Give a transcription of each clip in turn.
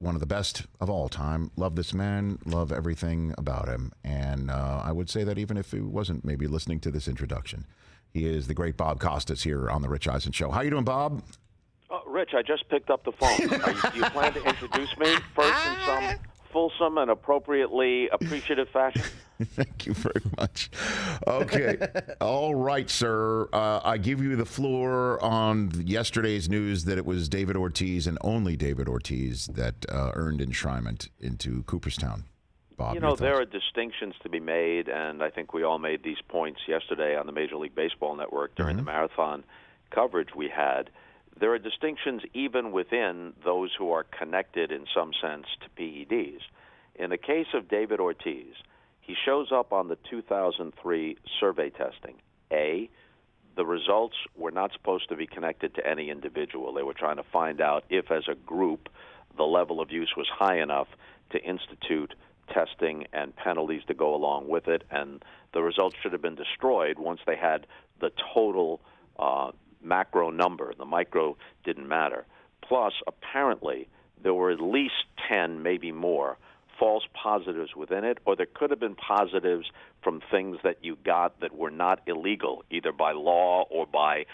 one of the best of all time. Love this man, love everything about him. And I would say that even if he wasn't maybe listening to this introduction, he is the great Bob Costas here on the Rich Eisen Show. How you doing, Bob? Rich, I just picked up the phone. Do you plan to introduce me first in some fulsome and appropriately appreciative fashion? Thank you very much. Okay. All right, sir. I give you the floor on yesterday's news that it was David Ortiz and only David Ortiz that earned enshrinement into Cooperstown. Bob, you know, there are distinctions to be made, and I think we all made these points yesterday on the Major League Baseball Network during the marathon coverage we had. There are distinctions even within those who are connected in some sense to PEDs. In the case of David Ortiz, he shows up on the 2003 survey testing. A, the results were not supposed to be connected to any individual. They were trying to find out if, as a group, the level of use was high enough to institute testing and penalties to go along with it, and the results should have been destroyed once they had the total macro number. The micro didn't matter. Plus, apparently, there were at least 10, maybe more, false positives within it, or there could have been positives from things that you got that were not illegal, either by law or by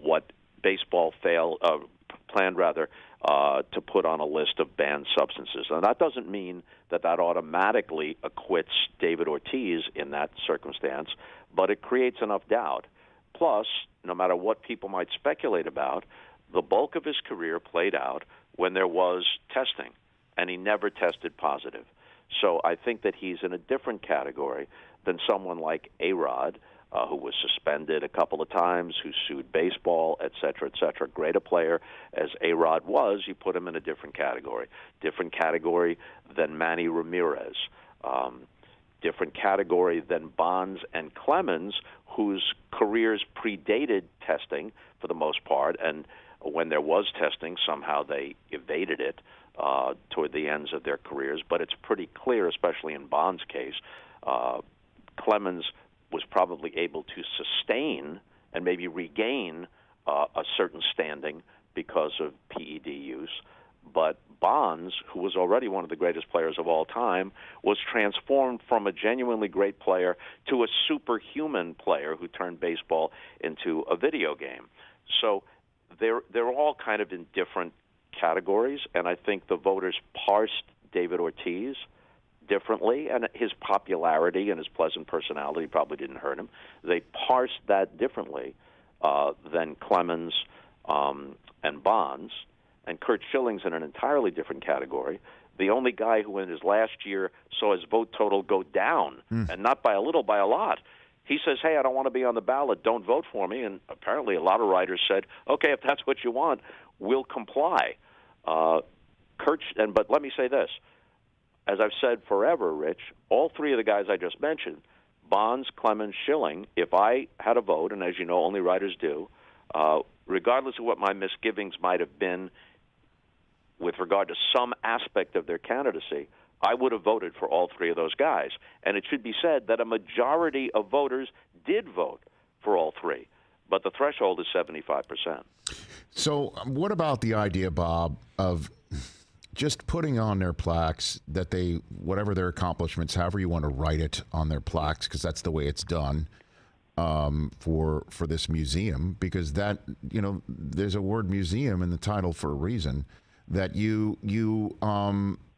what baseball planned to put on a list of banned substances. And that doesn't mean that automatically acquits David Ortiz in that circumstance, but it creates enough doubt. Plus, no matter what people might speculate about, the bulk of his career played out when there was testing, and he never tested positive. So I think that he's in a different category than someone like A-Rod, who was suspended a couple of times, who sued baseball, et cetera, et cetera. Great a player as A-Rod was, you put him in a different category. Different category than Manny Ramirez. Different category than Bonds and Clemens, whose careers predated testing for the most part, and when there was testing, somehow they evaded it toward the ends of their careers. But it's pretty clear, especially in Bonds' case, Clemens was probably able to sustain and maybe regain a certain standing because of PED use. But Bonds, who was already one of the greatest players of all time, was transformed from a genuinely great player to a superhuman player who turned baseball into a video game. So they're all kind of in different categories, and I think the voters parsed David Ortiz differently, and his popularity and his pleasant personality probably didn't hurt him. They parsed that differently than Clemens and Bonds. And Curt Schilling's in an entirely different category. The only guy who in his last year saw his vote total go down, and not by a little, by a lot. He says, hey, I don't want to be on the ballot. Don't vote for me. And apparently a lot of writers said, okay, if that's what you want, we'll comply. But let me say this. As I've said forever, Rich, all three of the guys I just mentioned, Bonds, Clemens, Schilling, if I had a vote, and as you know, only writers do, regardless of what my misgivings might have been with regard to some aspect of their candidacy, I would have voted for all three of those guys. And it should be said that a majority of voters did vote for all three, but the threshold is 75%. So what about the idea, Bob, of just putting on their plaques that they, whatever their accomplishments, however you want to write it on their plaques, because that's the way it's done for this museum, because that, you know, there's a word museum in the title for a reason, that you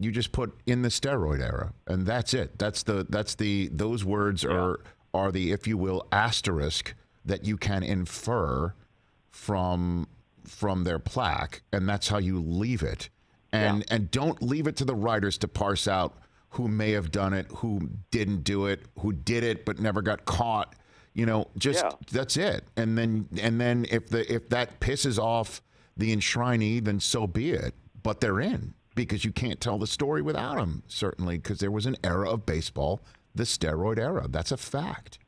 just put in the steroid era, and that's it. Those words are the, if you will, asterisk that you can infer from their plaque, and that's how you leave it. And don't leave it to the writers to parse out who may have done it, who didn't do it, who did it but never got caught. You know, that's it. And then if that pisses off the enshrinee, then so be it. But they're in, because you can't tell the story without them, certainly, because there was an era of baseball, the steroid era. That's a fact.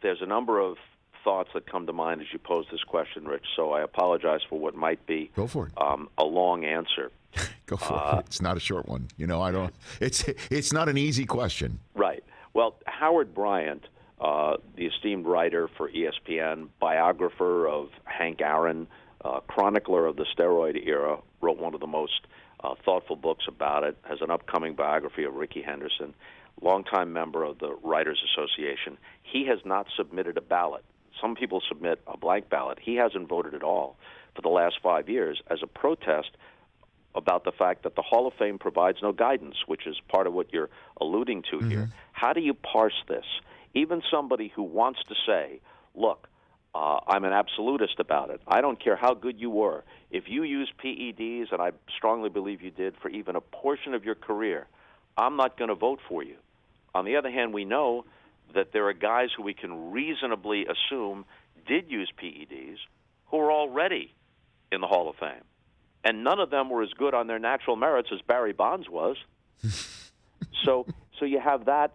There's a number of thoughts that come to mind as you pose this question, Rich, so I apologize for what might be Go for it. A long answer. Go for it. It's not a short one. You know, it's not an easy question. Right. Well, Howard Bryant, the esteemed writer for ESPN, biographer of Hank Aaron, chronicler of the steroid era, wrote one of the most thoughtful books about it, has an upcoming biography of Rickey Henderson, longtime member of the Writers Association. He has not submitted a ballot. Some people submit a blank ballot. He hasn't voted at all for the last 5 years as a protest about the fact that the Hall of Fame provides no guidance, which is part of what you're alluding to here. How do you parse this? Even somebody who wants to say, look, I'm an absolutist about it. I don't care how good you were. If you use PEDs, and I strongly believe you did for even a portion of your career, I'm not going to vote for you. On the other hand, we know that there are guys who we can reasonably assume did use PEDs who are already in the Hall of Fame. And none of them were as good on their natural merits as Barry Bonds was. So you have that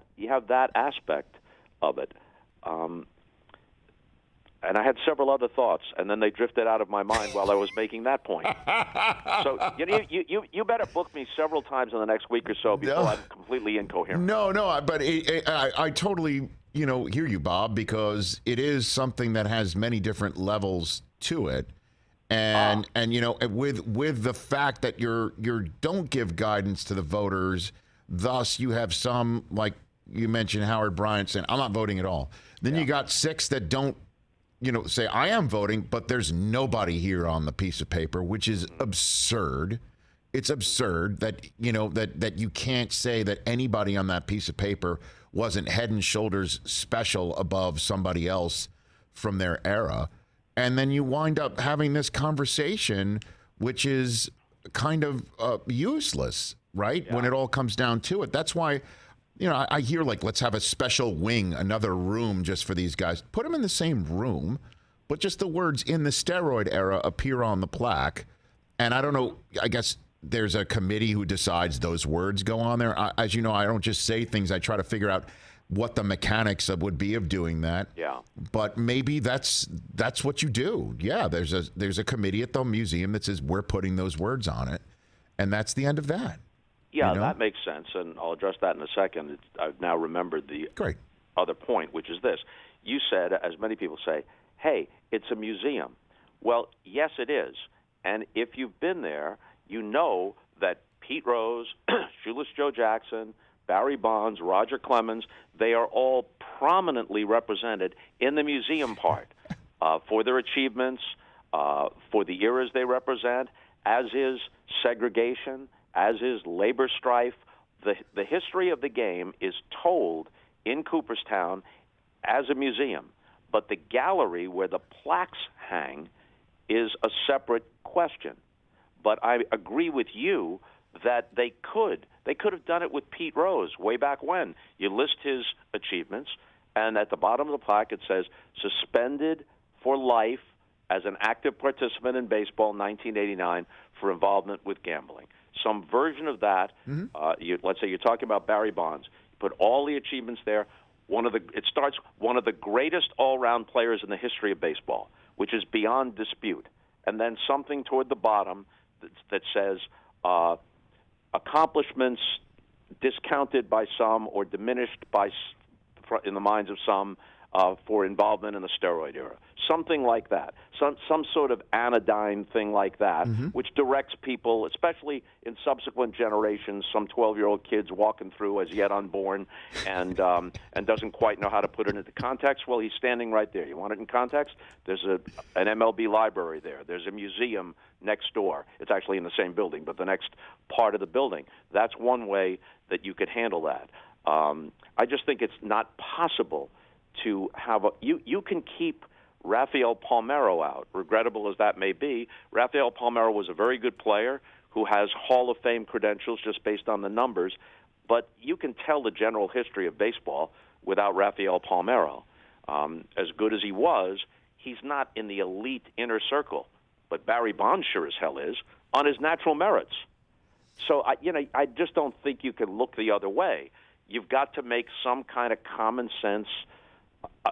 aspect of it. And I had several other thoughts, and then they drifted out of my mind while I was making that point. So you better book me several times in the next week or so before I'm completely incoherent. No, but I totally hear you, Bob, because it is something that has many different levels to it, and with the fact that you don't give guidance to the voters, thus you have some, like you mentioned, Howard Bryant saying I'm not voting at all. Then you got 6 that don't. Say I am voting, but there's nobody here on the piece of paper, which is absurd. It's absurd that that you can't say that anybody on that piece of paper wasn't head and shoulders special above somebody else from their era. And then you wind up having this conversation, which is kind of useless, right? Yeah. When it all comes down to it. That's why, I hear let's have a special wing, another room just for these guys. Put them in the same room, but just the words "in the Steroid era" appear on the plaque. And I don't know, I guess there's a committee who decides those words go on there. As you know, I don't just say things. I try to figure out what the mechanics would be of doing that. Yeah. But maybe that's what you do. Yeah, there's a committee at the museum that says we're putting those words on it, and that's the end of that. Yeah, that makes sense, and I'll address that in a second. I've now remembered the other point, which is this. You said, as many people say, hey, it's a museum. Well, yes, it is. And if you've been there, you know that Pete Rose, Shoeless Joe Jackson, Barry Bonds, Roger Clemens, they are all prominently represented in the museum part for their achievements, for the eras they represent, as is segregation, as is labor strife. The history of the game is told in Cooperstown as a museum, but the gallery where the plaques hang is a separate question. But I agree with you that they could have done it with Pete Rose way back when. You list his achievements, and at the bottom of the plaque it says, suspended for life as an active participant in baseball in 1989 for involvement with gambling. Some version of that. Let's say you're talking about Barry Bonds. You put all the achievements there. It starts one of the greatest all-round players in the history of baseball, which is beyond dispute. And then something toward the bottom that says accomplishments discounted by some or diminished in the minds of some for involvement in the steroid era. Something like that. Some sort of anodyne thing like that, which directs people, especially in subsequent generations, some 12-year-old kids walking through as yet unborn and doesn't quite know how to put it into context. Well, he's standing right there. You want it in context? There's an MLB library there. There's a museum next door. It's actually in the same building, but the next part of the building. That's one way that you could handle that. I just think it's not possible to have you can keep Rafael Palmeiro out, regrettable as that may be. Rafael Palmeiro was a very good player who has Hall of Fame credentials just based on the numbers, but you can tell the general history of baseball without Rafael Palmeiro. As good as he was, he's not in the elite inner circle, but Barry Bonds sure as hell is on his natural merits. So I just don't think you can look the other way. You've got to make some kind of common sense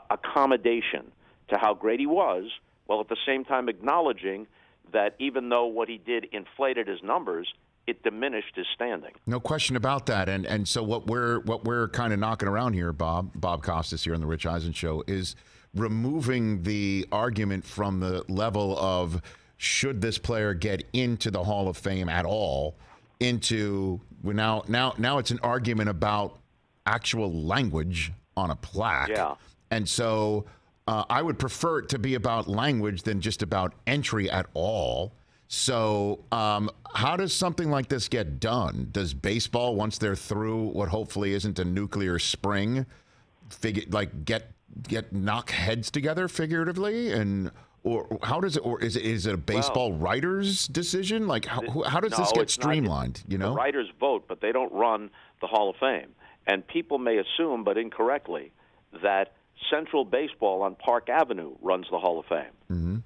accommodation to how great he was, while at the same time acknowledging that even though what he did inflated his numbers, it diminished his standing. No question about that. And so what we're kind of knocking around here, Bob Costas here on the Rich Eisen Show, is removing the argument from the level of should this player get into the Hall of Fame at all, into now it's an argument about actual language on a plaque. Yeah. And so I would prefer it to be about language than just about entry at all. So how does something like this get done? Does baseball, once they're through what hopefully isn't a nuclear spring, get knock heads together figuratively, and or how does it, or is it a baseball writers' decision? Like how does this get streamlined? The writers vote, but they don't run the Hall of Fame. And people may assume, but incorrectly, that Central Baseball on Park Avenue runs the Hall of Fame.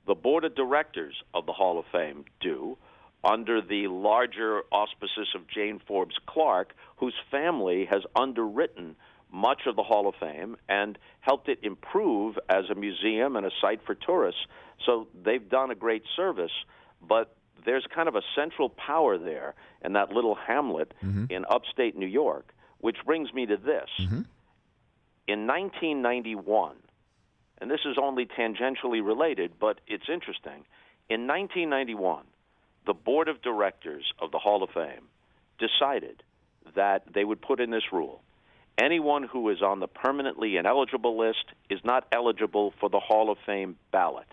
The board of directors of the Hall of Fame do, under the larger auspices of Jane Forbes Clarke, whose family has underwritten much of the Hall of Fame and helped it improve as a museum and a site for tourists. So they've done a great service, but there's kind of a central power there in that little hamlet in upstate New York, which brings me to this. In 1991, and this is only tangentially related, but it's interesting. In 1991, the board of directors of the Hall of Fame decided that they would put in this rule. Anyone who is on the permanently ineligible list is not eligible for the Hall of Fame ballot.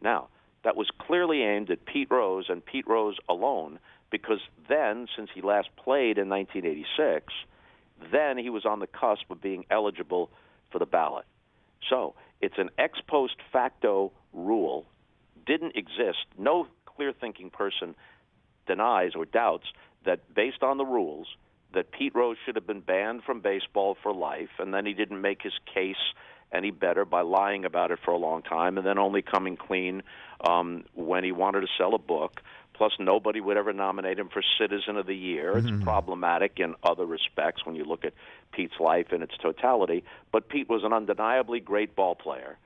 Now, that was clearly aimed at Pete Rose and Pete Rose alone, because then, since he last played in 1986, then he was on the cusp of being eligible for the ballot. So it's an ex post facto rule, didn't exist. No clear-thinking person denies or doubts that, based on the rules, that Pete Rose should have been banned from baseball for life, and then he didn't make his case any better by lying about it for a long time and then only coming clean when he wanted to sell a book. Plus, nobody would ever nominate him for Citizen of the Year. It's problematic in other respects when you look at Pete's life in its totality. But Pete was an undeniably great ball player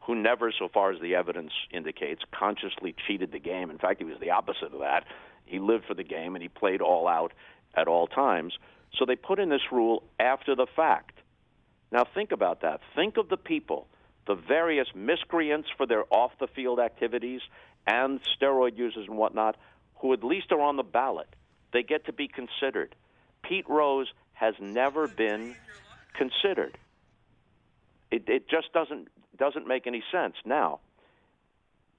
who never, so far as the evidence indicates, consciously cheated the game. In fact, he was the opposite of that. He lived for the game, and he played all out at all times. So they put in this rule after the fact. Now think about that. Think of the people, the various miscreants for their off-the-field activities and steroid users and whatnot, who at least are on the ballot. They get to be considered. Pete Rose has never been considered. It just doesn't make any sense. Now,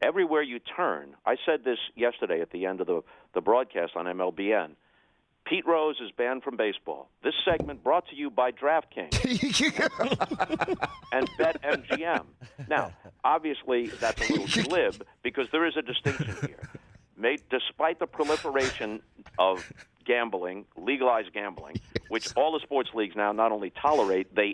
everywhere you turn, I said this yesterday at the end of the broadcast on MLBN, Pete Rose is banned from baseball. This segment brought to you by DraftKings and BetMGM. Now, obviously, that's a little glib because there is a distinction here. Despite the proliferation of gambling, legalized gambling, which all the sports leagues now not only tolerate, they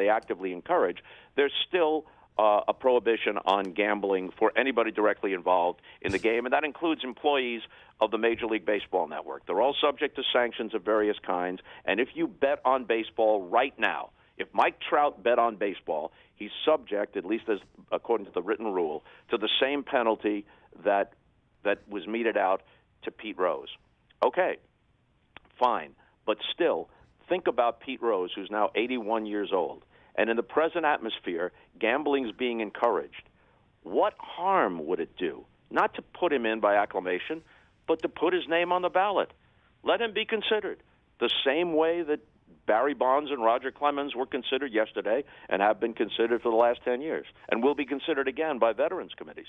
actively encourage, there's still a prohibition on gambling for anybody directly involved in the game, and that includes employees of the Major League Baseball Network. They're all subject to sanctions of various kinds, and if you bet on baseball right now, if Mike Trout bet on baseball, he's subject, at least as according to the written rule, to the same penalty that was meted out to Pete Rose. Okay, fine, but still, think about Pete Rose, who's now 81 years old. And in the present atmosphere, gambling is being encouraged. What harm would it do? Not to put him in by acclamation, but to put his name on the ballot. Let him be considered the same way that Barry Bonds and Roger Clemens were considered yesterday and have been considered for the last 10 years and will be considered again by veterans committees.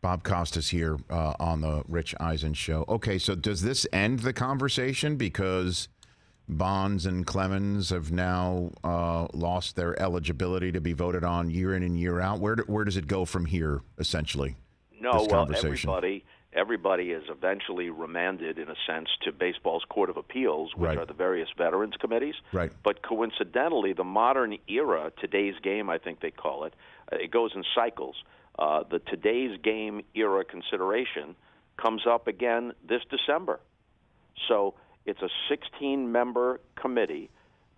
Bob Costas here on the Rich Eisen Show. Okay, so does this end the conversation because Bonds and Clemens have now lost their eligibility to be voted on year in and year out? Where does it go from here, essentially? No, well, everybody is eventually remanded, in a sense, to baseball's Court of Appeals, which are the various veterans committees. Right. But coincidentally, the modern era, today's game, I think they call it, it goes in cycles. The today's game era consideration comes up again this December. So it's a 16-member committee.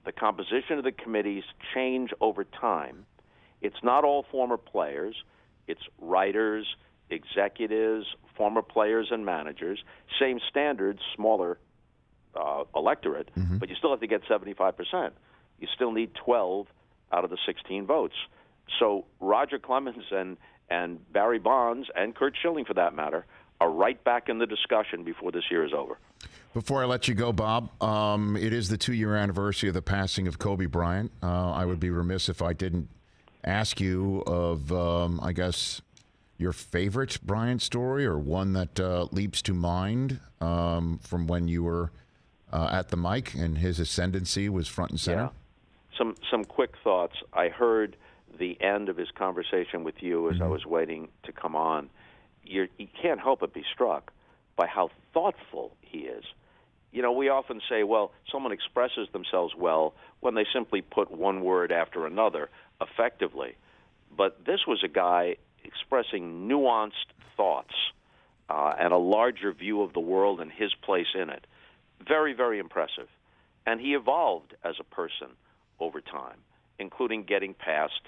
The composition of the committees change over time. It's not all former players. It's writers, executives, former players and managers. Same standards, smaller electorate, but you still have to get 75%. You still need 12 out of the 16 votes. So Roger Clemens and Barry Bonds, and Curt Schilling for that matter, are right back in the discussion before this year is over. Before I let you go, Bob, it is the 2-year anniversary of the passing of Kobe Bryant. I would be remiss if I didn't ask you of, I guess, your favorite Bryant story, or one that leaps to mind from when you were at the mic and his ascendancy was front and center. Yeah. Some quick thoughts. I heard the end of his conversation with you as I was waiting to come on. You can't help but be struck by how thoughtful he is. You know, we often say, well, someone expresses themselves well when they simply put one word after another effectively. But this was a guy expressing nuanced thoughts and a larger view of the world and his place in it. Very, very impressive. And he evolved as a person over time, including getting past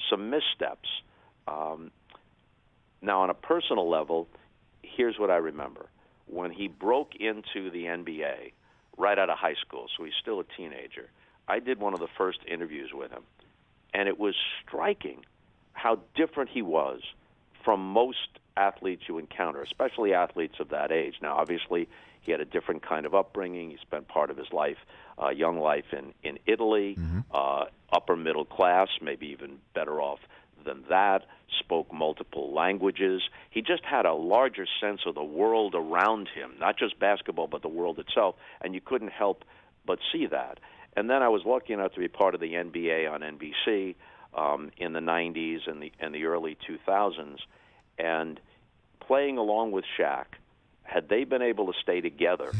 some missteps. Now, on a personal level, here's what I remember. When he broke into the NBA right out of high school, so he's still a teenager, I did one of the first interviews with him, and it was striking how different he was from most athletes you encounter, especially athletes of that age. Now, obviously, he had a different kind of upbringing. He spent part of his life, young life, in Italy, upper middle class, maybe even better off than that, spoke multiple languages. He just had a larger sense of the world around him, not just basketball, but the world itself, and you couldn't help but see that. And then I was lucky enough to be part of the NBA on NBC in the 90s and the early 2000s, and playing along with Shaq. Had they been able to stay together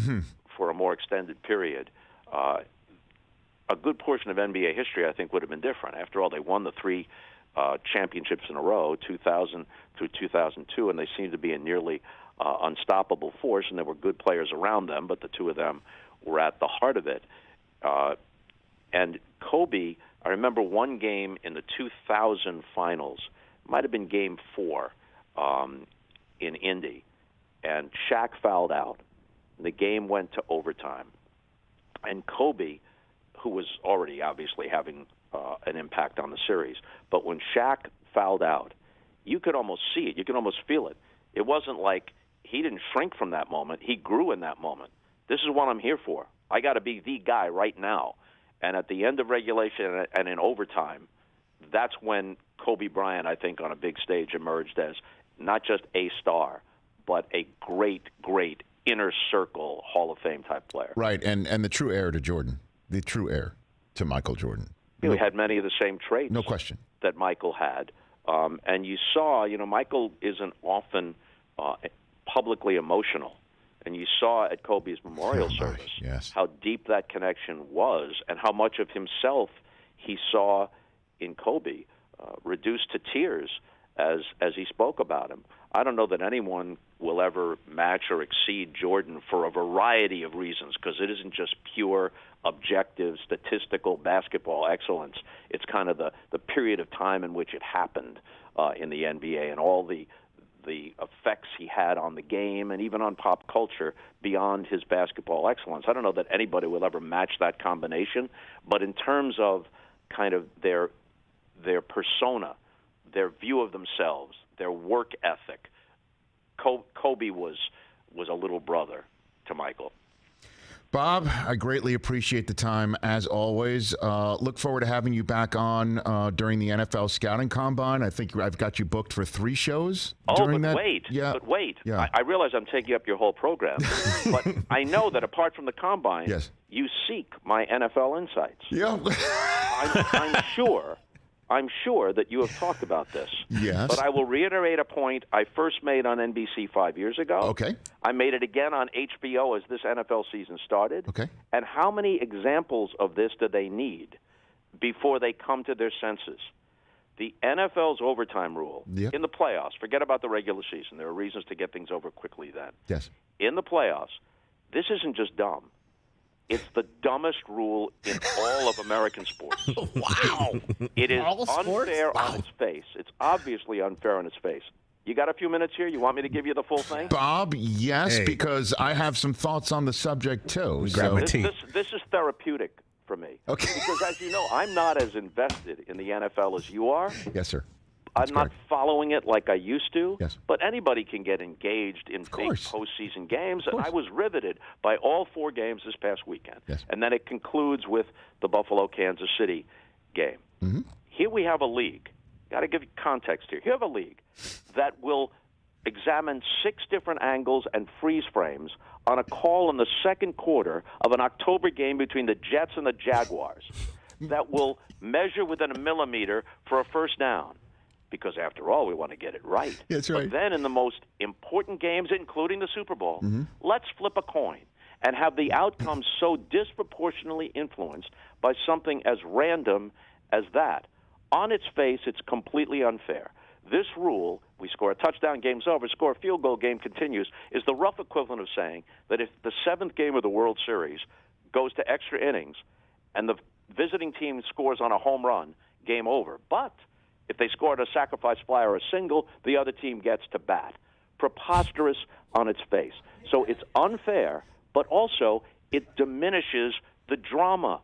for a more extended period, a good portion of NBA history, I think, would have been different. After all, they won the 3 championships in a row, 2000 through 2002, and they seemed to be a nearly unstoppable force, and there were good players around them, but the two of them were at the heart of it. And Kobe, I remember one game in the 2000 finals, might have been Game 4 in Indy, and Shaq fouled out. The game went to overtime. And Kobe, who was already obviously having an impact on the series, but when Shaq fouled out, you could almost see it. You could almost feel it. It wasn't like he didn't shrink from that moment. He grew in that moment. This is what I'm here for. I got to be the guy right now. And at the end of regulation and in overtime, that's when Kobe Bryant, I think, on a big stage emerged as not just a star, but a great, great inner circle Hall of Fame type player. Right, and the true heir to Jordan, the true heir to Michael Jordan. He had many of the same traits. No question. That Michael had. And you saw, Michael isn't often publicly emotional. And you saw at Kobe's memorial service how deep that connection was and how much of himself he saw in Kobe, reduced to tears as he spoke about him. I don't know that anyone will ever match or exceed Jordan for a variety of reasons, because it isn't just pure, objective, statistical basketball excellence. It's kind of the period of time in which it happened in the NBA and all the effects he had on the game and even on pop culture beyond his basketball excellence. I don't know that anybody will ever match that combination, but in terms of kind of their persona, their view of themselves, their work ethic, Kobe was a little brother to Michael. Bob, I greatly appreciate the time, as always. Look forward to having you back on during the NFL Scouting Combine. I think I've got you booked for 3 shows during that. But wait. I realize I'm taking up your whole program, but I know that apart from the Combine, you seek my NFL insights. Yeah. I'm sure that you have talked about this. Yes. But I will reiterate a point I first made on NBC 5 years ago. Okay. I made it again on HBO as this NFL season started. Okay. And how many examples of this do they need before they come to their senses? The NFL's overtime rule in the playoffs, forget about the regular season. There are reasons to get things over quickly then. Yes. In the playoffs, this isn't just dumb. It's the dumbest rule in all of American sports. Wow. It is unfair on its face. It's obviously unfair on its face. You got a few minutes here? You want me to give you the full thing? Bob, yes, because I have some thoughts on the subject, too. Grab my tea. This is therapeutic for me. Okay. Because, as you know, I'm not as invested in the NFL as you are. Yes, sir. I'm not following it like I used to. Yes. But anybody can get engaged in big postseason games, and I was riveted by all 4 games this past weekend. Yes. And then it concludes with the Buffalo-Kansas City game. Mm-hmm. Here we have a league. Got to give you context here. You have a league that will examine 6 different angles and freeze frames on a call in the second quarter of an October game between the Jets and the Jaguars that will measure within a millimeter for a first down. Because after all, we want to get it right. That's right. But then in the most important games, including the Super Bowl, let's flip a coin and have the outcome so disproportionately influenced by something as random as that. On its face, it's completely unfair. This rule, we score a touchdown, game's over, score a field goal, game continues, is the rough equivalent of saying that if the 7th game of the World Series goes to extra innings and the visiting team scores on a home run, game over. But if they scored a sacrifice fly or a single, the other team gets to bat. Preposterous on its face. So it's unfair, but also it diminishes the drama.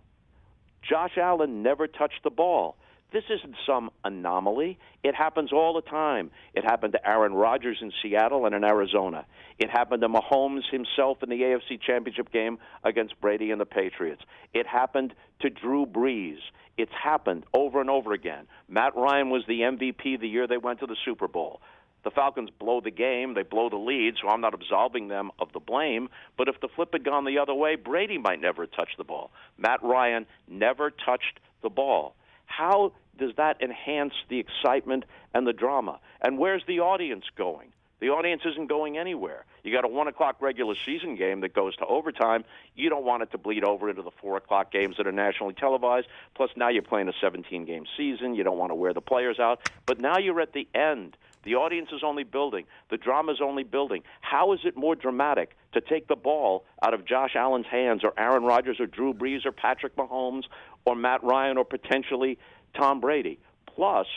Josh Allen never touched the ball. This isn't some anomaly. It happens all the time. It happened to Aaron Rodgers in Seattle and in Arizona. It happened to Mahomes himself in the AFC Championship game against Brady and the Patriots. It happened to Drew Brees. It's happened over and over again. Matt Ryan was the MVP the year they went to the Super Bowl. The Falcons blow the game, they blow the lead, so I'm not absolving them of the blame. But if the flip had gone the other way, Brady might never have touched the ball. Matt Ryan never touched the ball. How does that enhance the excitement and the drama? And where's the audience going? The audience isn't going anywhere. You got a 1 o'clock regular season game that goes to overtime. You don't want it to bleed over into the 4 o'clock games that are nationally televised. Plus, now you're playing a 17-game season. You don't want to wear the players out. But now you're at the end. The audience is only building. The drama is only building. How is it more dramatic to take the ball out of Josh Allen's hands or Aaron Rodgers or Drew Brees or Patrick Mahomes or Matt Ryan or potentially Tom Brady? Plus,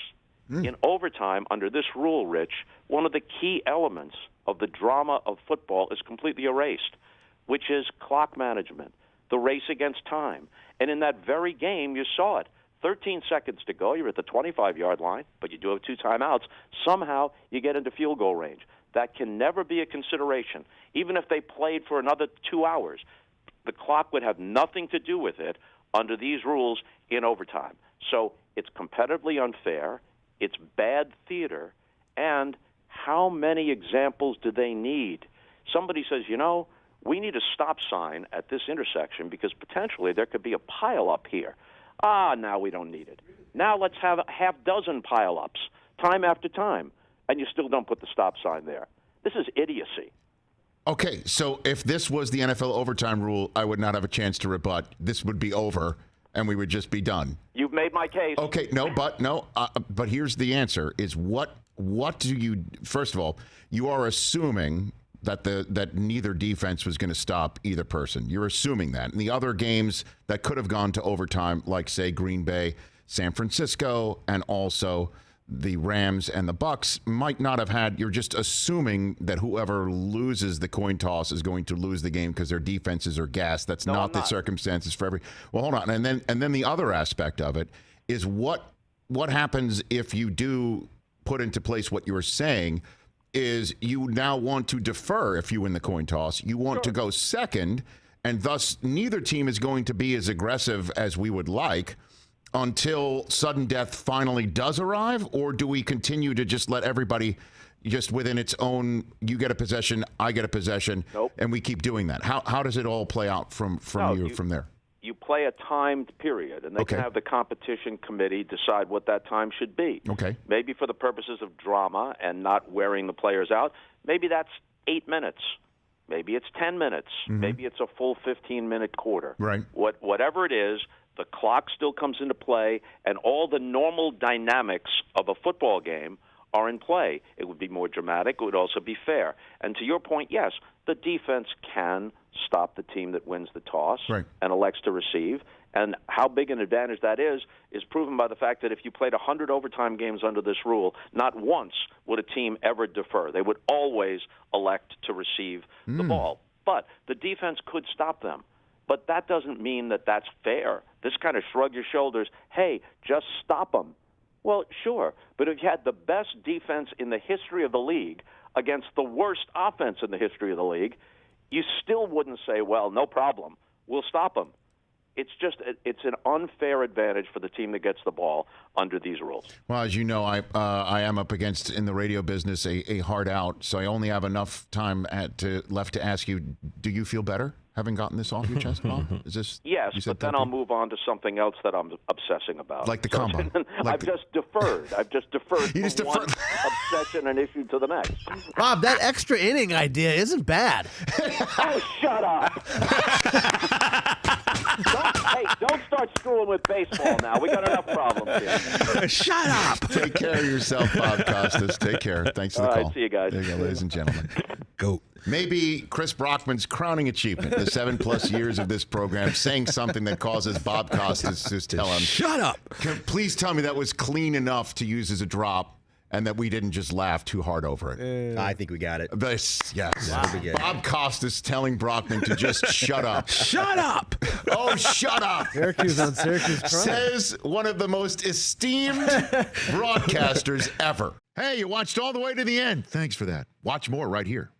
in overtime, under this rule, Rich, one of the key elements of the drama of football is completely erased, which is clock management, the race against time. And in that very game, you saw it. 13 seconds to go. You're at the 25-yard line, but you do have 2 timeouts. Somehow you get into field goal range. That can never be a consideration. Even if they played for another 2 hours, the clock would have nothing to do with it under these rules in overtime. So it's competitively unfair. It's bad theater. And how many examples do they need? Somebody says, we need a stop sign at this intersection because potentially there could be a pile-up here. Now we don't need it. Now let's have a half dozen pile-ups, time after time, and you still don't put the stop sign there. This is idiocy. Okay, so if this was the NFL overtime rule, I would not have a chance to rebut. This would be over, and we would just be done. You've made my case. Okay, but here's the answer: is what do you? First of all, you are assuming that neither defense was going to stop either person. You're assuming that. And the other games that could have gone to overtime, like, say, Green Bay, San Francisco, and also the Rams and the Bucks, might not have had. You're just assuming that whoever loses the coin toss is going to lose the game because their defenses are gassed. That's not the circumstances for every. Well, hold on. And then the other aspect of it is what happens if you do put into place what you were saying. Is you now want to defer if you win the coin toss. You want to go second, and thus neither team is going to be as aggressive as we would like until sudden death finally does arrive? Or do we continue to just let everybody just within its own, you get a possession, I get a possession, and we keep doing that? How does it all play out from there? You play a timed period, and they can have the competition committee decide what that time should be. Okay. Maybe for the purposes of drama and not wearing the players out, maybe that's 8 minutes. Maybe it's 10 minutes. Mm-hmm. Maybe it's a full 15-minute quarter. Right. Whatever it is, the clock still comes into play, and all the normal dynamics of a football game are in play. It would be more dramatic. It would also be fair. And to your point, yes, the defense can stop the team that wins the toss and elects to receive. And how big an advantage that is proven by the fact that if you played 100 overtime games under this rule, not once would a team ever defer. They would always elect to receive the ball. But the defense could stop them. But that doesn't mean that that's fair. This kind of shrug your shoulders, hey, just stop them. Well, sure, but if you had the best defense in the history of the league against the worst offense in the history of the league, you still wouldn't say, well, no problem, we'll stop them. It's an unfair advantage for the team that gets the ball under these rules. Well, as you know, I am up against, in the radio business, a hard out, so I only have enough time left to ask you, do you feel better having gotten this off your chest, Bob? Is this? Yes, but then I'll move on to something else that I'm obsessing about. Like the combine. I've just deferred from one obsession and issue to the next. Bob, that extra inning idea isn't bad. Oh, shut up. Don't start screwing with baseball now. We got enough problems here. Shut up. Take care of yourself, Bob Costas. Take care. Thanks for the call. All right, see you guys. There you go, ladies and gentlemen. Goat. Maybe Chris Brockman's crowning achievement, the 7+ years of this program, saying something that causes Bob Costas to tell him, shut up. Please tell me that was clean enough to use as a drop and that we didn't just laugh too hard over it. I think we got it. Yes. Wow. Bob Costas telling Brockman to just shut up. Shut up. Oh, shut up. Syracuse on Syracuse crime. Says one of the most esteemed broadcasters ever. Hey, you watched all the way to the end. Thanks for that. Watch more right here.